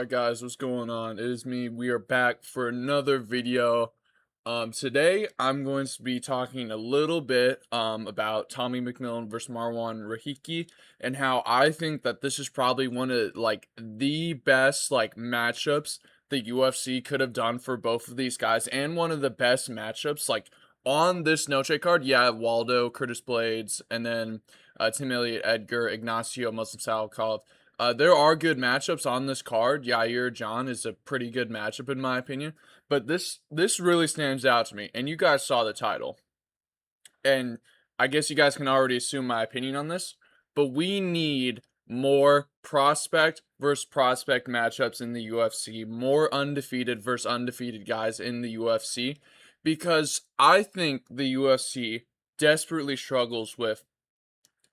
Alright guys, what's going on? It is me. We are back for another video. Today I'm going to be talking a little bit about Tommy McMillen versus Marwan Rahiki and how I think that this is probably one of the best matchups the UFC could have done for both of these guys, and one of the best matchups on this no trade card. Yeah, Waldo, Curtis Blades, and then Tim Elliott, Edgar, Ignacio, Muslim Salikov. There are good matchups on this card. Yair John is a pretty good matchup in my opinion, but this really stands out to me. And you guys saw the title, and I guess you guys can already assume my opinion on this. But we need more prospect versus prospect matchups in the UFC, more undefeated versus undefeated guys in the UFC, because I think the UFC desperately struggles with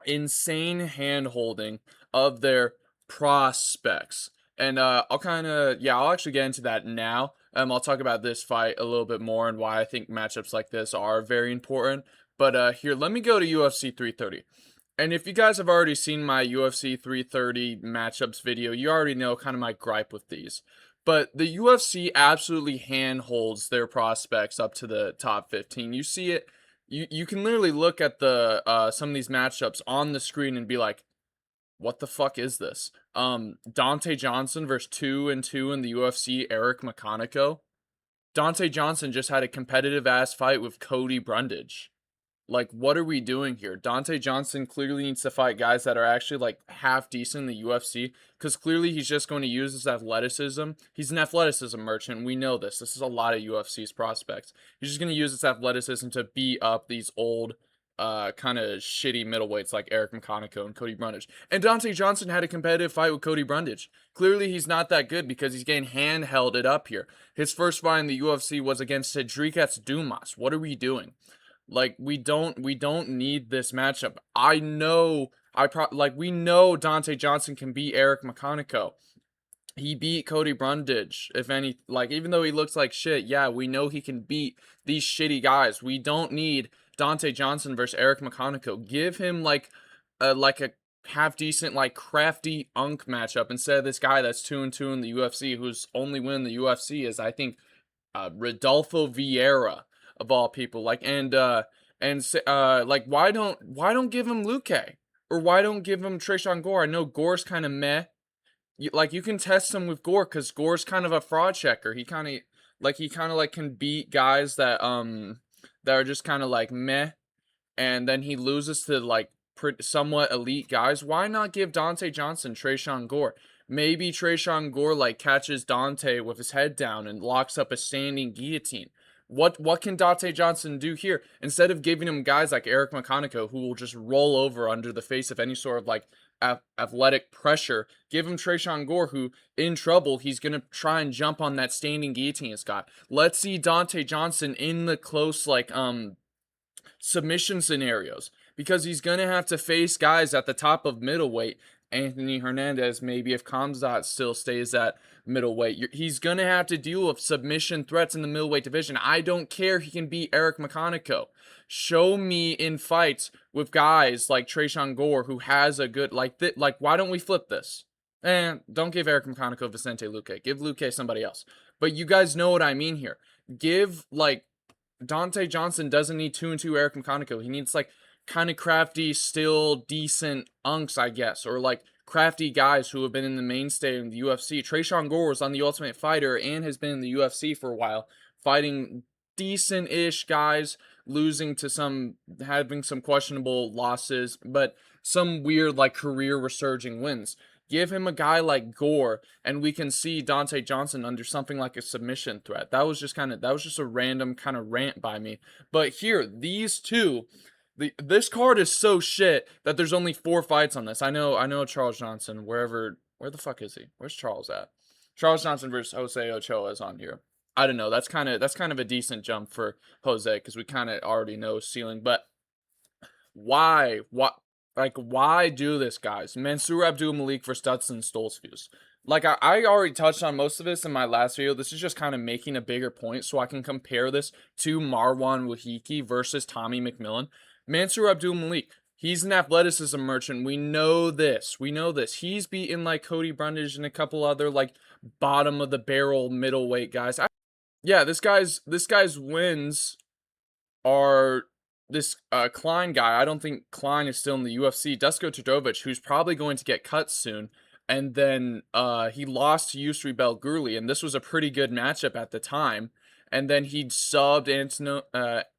insane hand holding of their prospects. And I'll actually get into that now. I'll talk about this fight a little bit more and why I think matchups like this are very important. But here, let me go to UFC 330. And if you guys have already seen my UFC 330 matchups video, you already know kind of my gripe with these. But the UFC absolutely handholds their prospects up to the top 15. You see it. You can literally look at the some of these matchups on the screen and be like, what the fuck is this? Dante Johnson versus 2-2 in the UFC, Eric McConaughey. Dante Johnson just had a competitive ass fight with Cody Brundage. Like, what are we doing here? Dante Johnson clearly needs to fight guys that are actually like half decent in the UFC, because clearly he's just going to use his athleticism. He's an athleticism merchant. We know this. This is a lot of UFC's prospects. He's just going to use his athleticism to beat up these old, kind of shitty middleweights like Eric McConaughey and Cody Brundage. And Dante Johnson had a competitive fight with Cody Brundage. Clearly he's not that good because he's getting handheld it up here. His first fight in the UFC was against Cedric Dumas. What are we doing? Like, we don't need this matchup. We know Dante Johnson can beat Eric McConaughey. He beat Cody Brundage. If any, like, even though he looks like shit, yeah, we know he can beat these shitty guys. We don't need Dante Johnson versus Eric McConaughey. Give him like a half decent, like, crafty unk matchup instead of this guy that's 2-2 in the UFC, whose only win in the UFC is, I think, Rodolfo Vieira, of all people. Why don't give him Luque, or why don't give him Tresean Gore? I know Gore's kind of meh. You can test him with Gore, because Gore's kind of a fraud checker. He kind of can beat guys that are just kind of like meh, and then he loses to like somewhat elite guys. Why not give Dante Johnson Tresean Gore? Maybe Tresean Gore like catches Dante with his head down and locks up a standing guillotine. What can Dante Johnson do here? Instead of giving him guys like Eric McConaughey, who will just roll over under the face of any sort of like athletic pressure, give him Tresean Gore, who in trouble, he's gonna try and jump on that standing guillotine he's got. Let's see Dante Johnson in the close submission scenarios, because he's going to have to face guys at the top of middleweight. Anthony Hernandez, maybe, if Kamzat still stays at middleweight. He's going to have to deal with submission threats in the middleweight division. I don't care. He can beat Eric McConaughey. Show me in fights with guys like Tresean Gore, who has a good, why don't we flip this? And don't give Eric McConaughey Vicente Luque. Give Luque somebody else. But you guys know what I mean here. Give, Dante Johnson doesn't need 2-2 Eric McConaughey. He needs kind of crafty, still decent unks, I guess, or crafty guys who have been in the mainstay in the UFC. Tresean Gore was on The Ultimate Fighter and has been in the UFC for a while, fighting decent-ish guys, losing to having some questionable losses, but some weird career resurging wins. Give him a guy like Gore, and we can see Dante Johnson under something like a submission threat. That was just a random kind of rant by me. But here, these two, this card is so shit that there's only 4 fights on this. I know Charles Johnson, where the fuck is he? Where's Charles at? Charles Johnson versus Jose Ochoa is on here. I don't know. That's kind of a decent jump for Jose, because we kind of already know ceiling. But why? Why do this, guys? Mansour Abdul Malik versus Dustin Stoltzfus. I already touched on most of this in my last video. This is just kind of making a bigger point so I can compare this to Marwan Rahiki versus Tommy McMillen. Mansour Abdul Malik, he's an athleticism merchant. We know this. He's beaten Cody Brundage and a couple other bottom of the barrel middleweight guys. Yeah, this guy's wins are this Klein guy. I don't think Klein is still in the UFC. Dusko Todorovic, who's probably going to get cut soon. And then he lost to Yusri Belgurli, and this was a pretty good matchup at the time. And then he subbed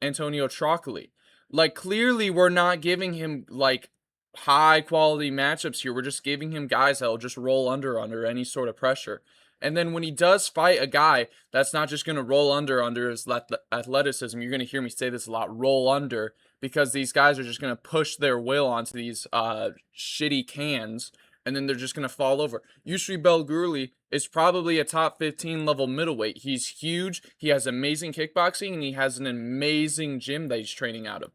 Antonio Trocoli. Like, clearly we're not giving him like high quality matchups here. We're just giving him guys that'll just roll under any sort of pressure. And then when he does fight a guy that's not just going to roll under his athleticism, you're going to hear me say this a lot, roll under, because these guys are just going to push their will onto these shitty cans, and then they're just going to fall over. Yusri Belgurli is probably a top 15 level middleweight. He's huge, he has amazing kickboxing, and he has an amazing gym that he's training out of.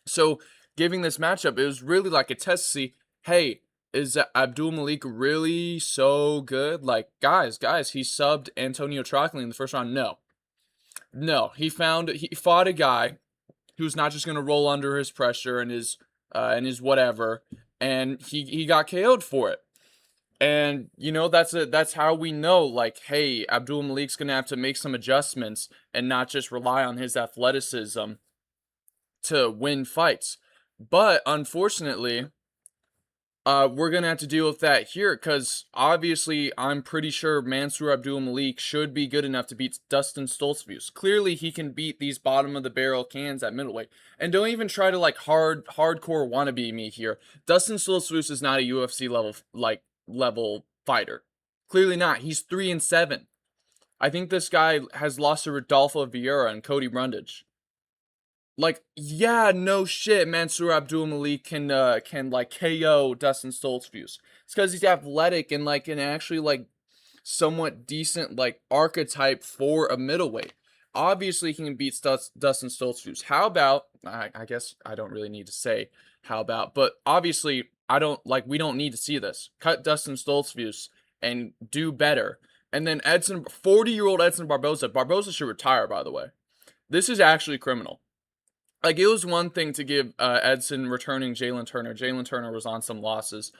So giving this matchup, it was really like a test to see, hey, is Abdul Malik really so good? Like, guys, he subbed Antonio Trocoli in the first round. No, he fought a guy who's not just gonna roll under his pressure and his whatever, and he got KO'd for it. And that's how we know, like, hey, Abdul Malik's gonna have to make some adjustments and not just rely on his athleticism to win fights. But unfortunately, we're going to have to deal with that here, because obviously I'm pretty sure Mansour Abdul Malik should be good enough to beat Dustin Stoltzfus. Clearly he can beat these bottom of the barrel cans at middleweight. And don't even try to like hardcore wannabe me here. Dustin Stoltzfus is not a UFC level fighter. Clearly not. He's 3-7. I think this guy has lost to Rodolfo Vieira and Cody Brundage. Like, yeah, no shit, Mansour Abdul Malik can like KO Dustin Stoltzfus. It's because he's athletic and like an actually like somewhat decent like archetype for a middleweight. Obviously, he can beat Dustin Stoltzfus. How about, I guess I don't really need to say how about, but obviously we don't need to see this. Cut Dustin Stoltzfus and do better. And then 40-year-old Edson Barboza. Barboza should retire, by the way. This is actually criminal. Like, it was one thing to give Edson returning Jalen Turner. Jalen Turner was on some losses.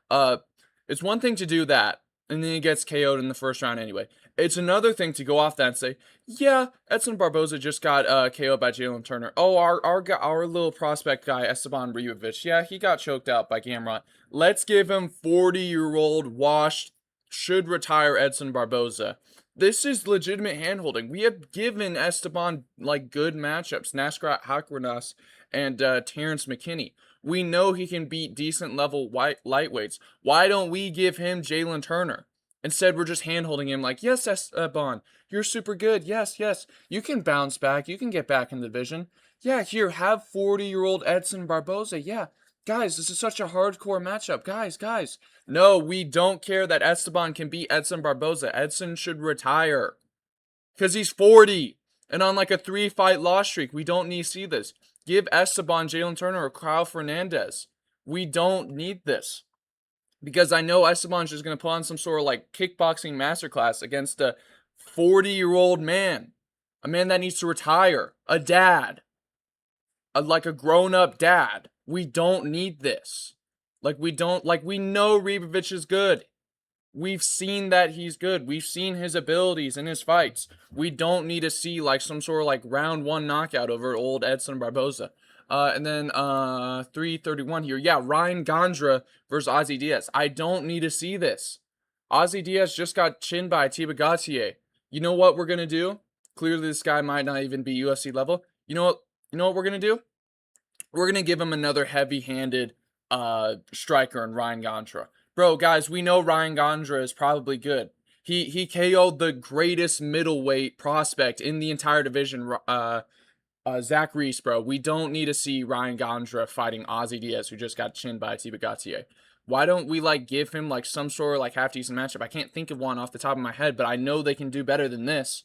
It's one thing to do that, and then he gets KO'd in the first round anyway. It's another thing to go off that and say, yeah, Edson Barboza just got KO'd by Jalen Turner. Oh, our little prospect guy, Esteban Rijovic, yeah, he got choked out by Gamrot. Let's give him 40-year-old washed, should retire Edson Barboza. This is legitimate handholding. We have given Esteban like good matchups, Nasrat Hakranas and Terrence McKinney. We know he can beat decent level lightweights. Why don't we give him Jalen Turner? Instead, we're just handholding him like, yes, Esteban, you're super good. Yes, you can bounce back. You can get back in the division. Yeah, here, have 40-year-old Edson Barboza. Yeah, guys, this is such a hardcore matchup. Guys. No, we don't care that Esteban can beat Edson Barboza. Edson should retire. Because he's 40 and on like a 3-fight loss streak. We don't need to see this. Give Esteban, Jalen Turner, or Kyle Fernandez. We don't need this. Because I know Esteban's just going to put on some sort of like kickboxing masterclass against a 40-year-old man. A man that needs to retire. A dad. Like a grown-up dad. We don't need this. We know Ribovic is good. We've seen that he's good. We've seen his abilities in his fights. We don't need to see like some sort of like round 1 knockout over old Edson Barboza. And then 331 here. Yeah, Ryan Gondra versus Ozzy Diaz. I don't need to see this. Ozzy Diaz just got chinned by Tiba Gautier. You know what we're going to do? Clearly this guy might not even be UFC level. You know what we're going to do? We're going to give him another heavy-handed striker in Ryan Gondra. Bro, guys, we know Ryan Gondra is probably good. He KO'd the greatest middleweight prospect in the entire division, Zach Reese, bro. We don't need to see Ryan Gondra fighting Ozzy Diaz, who just got chinned by Tiba Gautier. Why don't we give him some sort of half-decent matchup? I can't think of one off the top of my head, but I know they can do better than this.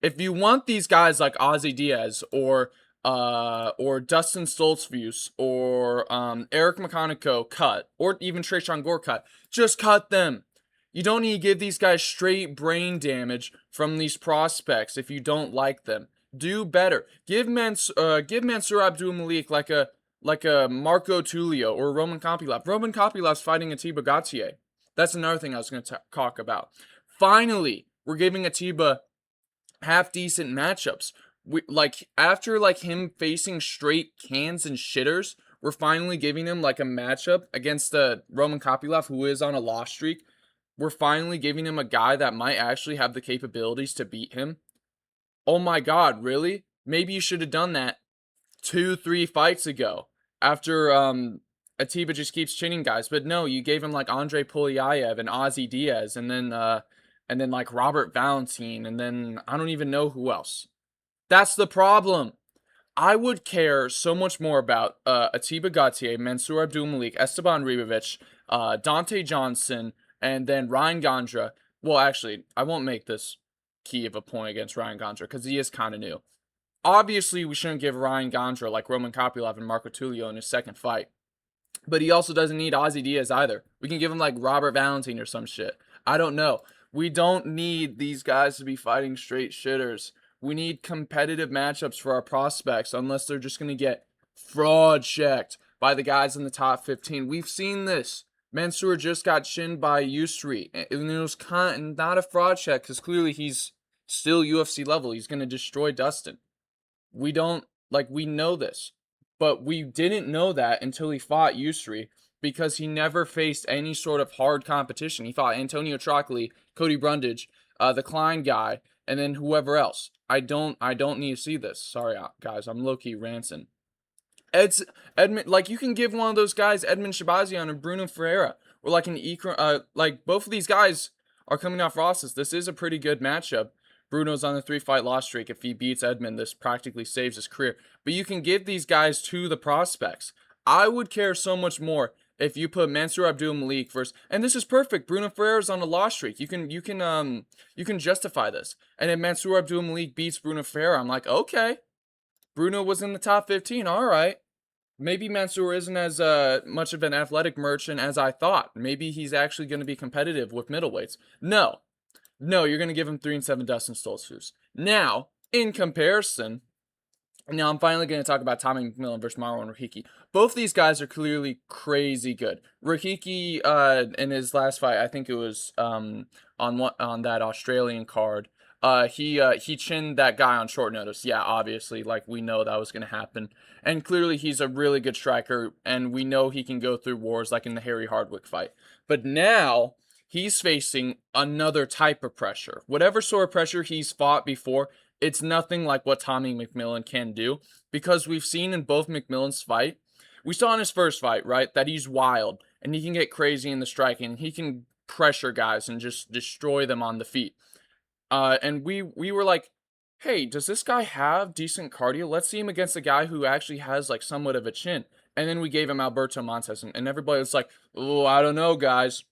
If you want these guys like Ozzy Diaz or Dustin Stoltzfus or Eric McConaughey cut, or even Tresean Gore cut, just cut them. You don't need to give these guys straight brain damage from these prospects if you don't like them. Do better. Give Mansour Abdul Malik like a Marco Tulio or Roman Kopylov. Roman Kopylov's fighting Atiba Gautier. That's another thing I was going to talk about. Finally, we're giving Atiba half decent matchups. After him facing straight cans and shitters, we're finally giving him like a matchup against Roman Kopylov, who is on a loss streak. We're finally giving him a guy that might actually have the capabilities to beat him. Oh my god, really? Maybe you should have done that 2-3 fights ago after Atiba just keeps chinning guys. But no, you gave him like Andre Polyaev and Ozzy Diaz and then like Robert Valentine and then I don't even know who else. That's the problem. I would care so much more about Atiba Gautier, Mansour Abdulmalik, Esteban Ribovic, Dante Johnson, and then Ryan Gondra. Well, actually, I won't make this key of a point against Ryan Gondra because he is kind of new. Obviously, we shouldn't give Ryan Gondra like Roman Kopylov and Marco Tulio in his second fight. But he also doesn't need Ozzy Diaz either. We can give him like Robert Valentine or some shit. I don't know. We don't need these guys to be fighting straight shitters. We need competitive matchups for our prospects, unless they're just going to get fraud checked by the guys in the top 15. We've seen this. Mansour just got shinned by Yusri. And it was not a fraud check because clearly he's still UFC level. He's going to destroy Dustin. We know this. But we didn't know that until he fought Yusri because he never faced any sort of hard competition. He fought Antonio Trocoli, Cody Brundage, the Klein guy, and then whoever else. I don't need to see this. Sorry, guys. I'm low-key ranting. Edmund, like you can give one of those guys Edmund Shabazian or Bruno Ferreira, or like like both of these guys are coming off losses. This is a pretty good matchup. Bruno's on a 3-fight loss streak. If he beats Edmund, this practically saves his career. But you can give these guys to the prospects. I would care so much more if you put Mansour Abdulmalik versus, and this is perfect. Bruno Ferreira's on a loss streak. You can justify this. And if Mansour Abdulmalik beats Bruno Ferreira, I'm like, okay, Bruno was in the top 15. All right. Maybe Mansour isn't as much of an athletic merchant as I thought. Maybe he's actually going to be competitive with middleweights. No, you're going to give him 3-7 Dustin Stoltzfus. Now, in comparison, now I'm finally going to talk about Tommy McMillen versus Marwan Rahiki. Both these guys are clearly crazy good. Rahiki, in his last fight, I think it was on that Australian card, he chinned that guy on short notice. Yeah, obviously, like we know that was going to happen. And clearly he's a really good striker, and we know he can go through wars like in the Harry Hardwick fight. But now he's facing another type of pressure. Whatever sort of pressure he's fought before, it's nothing like what Tommy McMillen can do, because we've seen in both McMillen's fight, we saw in his first fight, right, that he's wild and he can get crazy in the striking. He can pressure guys and just destroy them on the feet. And we were like, hey, does this guy have decent cardio? Let's see him against a guy who actually has like somewhat of a chin. And then we gave him Alberto Montes, and everybody was like, oh, I don't know, guys.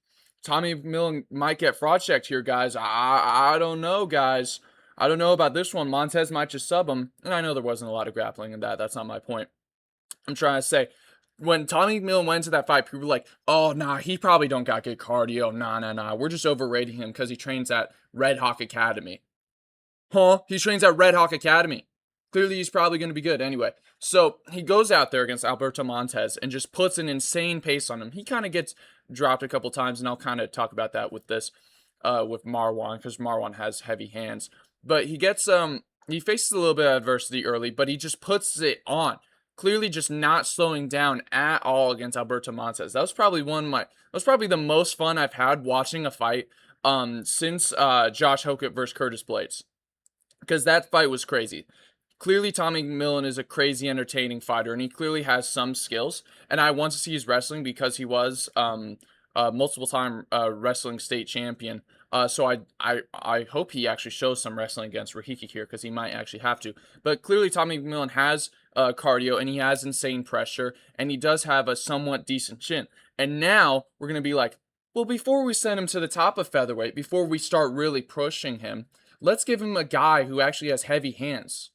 Tommy McMillen might get fraud checked here, guys. I don't know, guys. I don't know about this one. Montez might just sub him. And I know there wasn't a lot of grappling in that. That's not my point. I'm trying to say, when Tommy McMillen went into that fight, people were like, oh, nah, he probably don't got good cardio. Nah. We're just overrating him because he trains at Red Hawk Academy. Huh? He trains at Red Hawk Academy. Clearly, he's probably going to be good anyway. So he goes out there against Alberto Montes and just puts an insane pace on him. He kind of gets dropped a couple times, and I'll kind of talk about that with this, with Marwan, because Marwan has heavy hands. But he gets he faces a little bit of adversity early, but he just puts it on. Clearly, just not slowing down at all against Alberto Montes. That was probably the most fun I've had watching a fight since Josh Hokett versus Curtis Blades, because that fight was crazy. Clearly, Tommy McMillen is a crazy entertaining fighter, and he clearly has some skills. And I want to see his wrestling because he was multiple-time wrestling state champion. So I hope he actually shows some wrestling against Rahiki here, because he might actually have to. But clearly, Tommy McMillen has cardio, and he has insane pressure, and he does have a somewhat decent chin. And now we're going to be like, well, before we send him to the top of featherweight, before we start really pushing him, let's give him a guy who actually has heavy hands.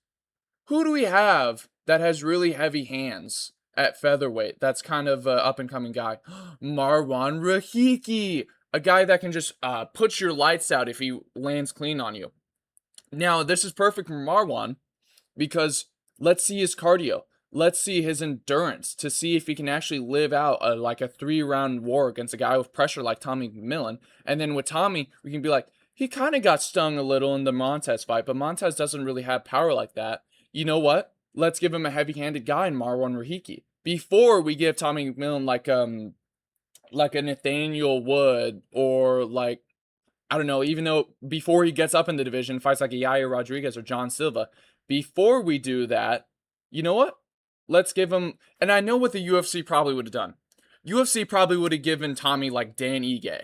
Who do we have that has really heavy hands at featherweight? That's kind of an up-and-coming guy. Marwan Rahiki, a guy that can just put your lights out if he lands clean on you. Now, this is perfect for Marwan because let's see his cardio. Let's see his endurance to see if he can actually live out like a 3-round war against a guy with pressure like Tommy McMillen. And then with Tommy, we can be like, he kind of got stung a little in the Montez fight, but Montez doesn't really have power like that. You know what? Let's give him a heavy-handed guy in Marwan Rahiki before we give Tommy McMillan like a Nathaniel Wood, or like, I don't know, even though before he gets up in the division, fights like a Yair Rodriguez or John Silva. Before we do that, you know what? Let's give him, and I know what the UFC probably would have done. UFC probably would have given Tommy like Dan Ige,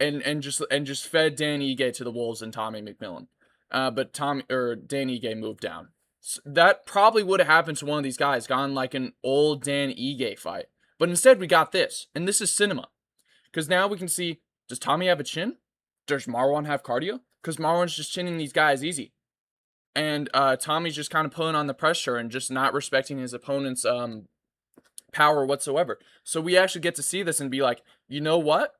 and just fed Dan Ige to the wolves and Tommy McMillan. But Tommy or Dan Ige moved down. So that probably would have happened to one of these guys, gone like an old Dan Ige fight. But instead, we got this, and this is cinema. Because now we can see, does Tommy have a chin? Does Marwan have cardio? Because Marwan's just chinning these guys easy. And Tommy's just kind of pulling on the pressure and just not respecting his opponent's power whatsoever. So we actually get to see this and be like, you know what?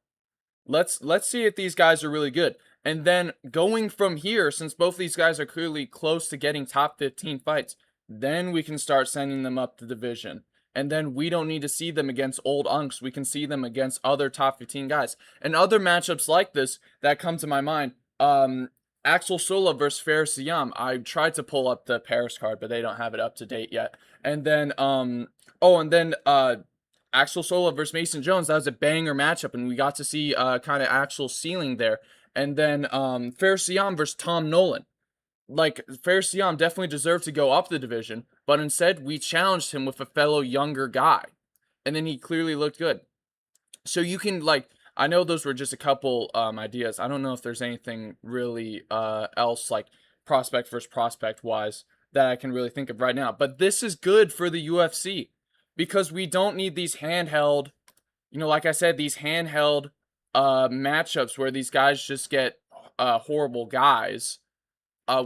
Let's see if these guys are really good. And then going from here, since both these guys are clearly close to getting top 15 fights, then we can start sending them up the division. And then we don't need to see them against old unks. We can see them against other top 15 guys. And other matchups like this that come to my mind, Axel Sola versus Faris Siam. I tried to pull up the Paris card, but they don't have it up to date yet. And then, Axel Sola versus Mason Jones. That was a banger matchup, and we got to see kind of Axel's ceiling there. And then Faris Siam versus Tom Nolan. Like, Faris Siam definitely deserved to go up the division, but instead we challenged him with a fellow younger guy. And then he clearly looked good. So you can, like, I know those were just a couple ideas. I don't know if there's anything really else, like, prospect versus prospect wise, that I can really think of right now. But this is good for the UFC, because we don't need these handheld, like I said, these handheld matchups where these guys just get horrible guys.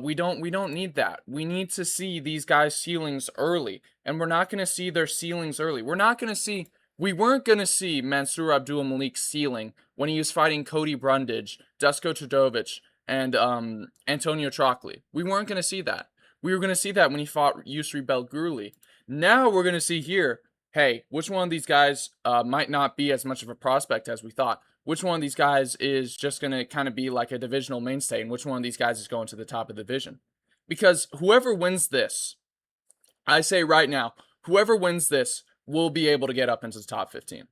We don't need that. We need to see these guys' ceilings early, and we're not going to see their ceilings early. We weren't going to see Mansour Abdul Malik's ceiling when he was fighting Cody Brundage, Dusko Todorovic, and Antonio Trockley. We weren't going to see that. We were going to see that when he fought Yusri Belgurli. Now we're going to see here, hey, which one of these guys might not be as much of a prospect as we thought? Which one of these guys is just going to kind of be like a divisional mainstay, and which one of these guys is going to the top of the division? Because whoever wins this, I say right now, whoever wins this will be able to get up into the top 15.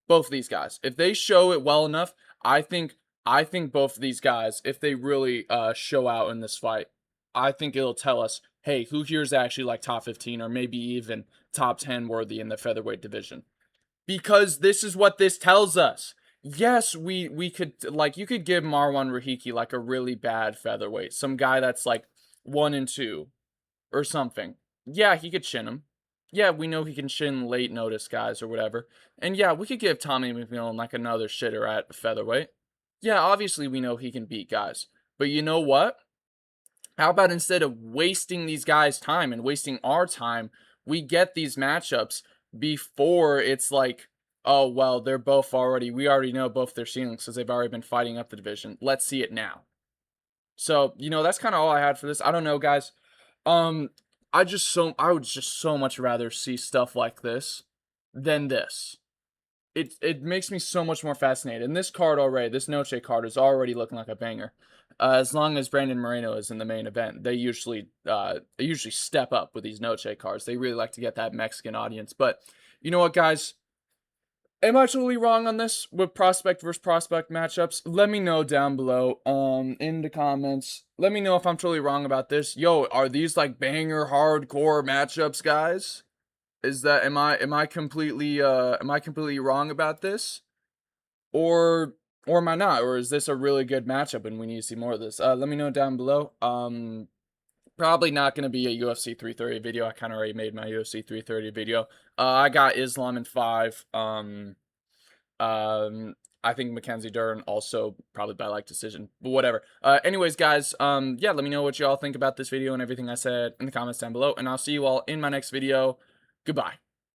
Both of these guys. If they show it well enough, I think both of these guys, if they really show out in this fight, I think it'll tell us, hey, who here is actually like top 15 or maybe even top 10 worthy in the featherweight division. Because this is what this tells us. Yes, we could, like, you could give Marwan Rahiki like a really bad featherweight. Some guy that's like 1-2 or something. Yeah, he could shin him. Yeah, we know he can shin late notice guys or whatever. And yeah, we could give Tommy McMillan like another shitter at featherweight. Yeah, obviously we know he can beat guys. But you know what? How about instead of wasting these guys' time and wasting our time, we get these matchups before it's like, oh, well, we already know both their ceilings because they've already been fighting up the division. Let's see it now. So, that's kind of all I had for this. I don't know, guys. I would just so much rather see stuff like this than this. It makes me so much more fascinated. And this card already, this Noche card is already looking like a banger. As long as Brandon Moreno is in the main event, they usually step up with these Noche cards. They really like to get that Mexican audience. But you know what, guys? Am I totally wrong on this with prospect versus prospect matchups? Let me know down below in the comments. Let me know if I'm totally wrong about this. Yo, are these like banger hardcore matchups, guys? Am I completely wrong about this? Or am I not? Or is this a really good matchup and we need to see more of this? Let me know down below. Probably not going to be a UFC 330 video. I kind of already made my UFC 330 video. I got Islam in 5. I think Mackenzie Dern also probably by like decision, but whatever. Anyways, guys, yeah, let me know what y'all think about this video and everything I said in the comments down below, and I'll see you all in my next video. Goodbye.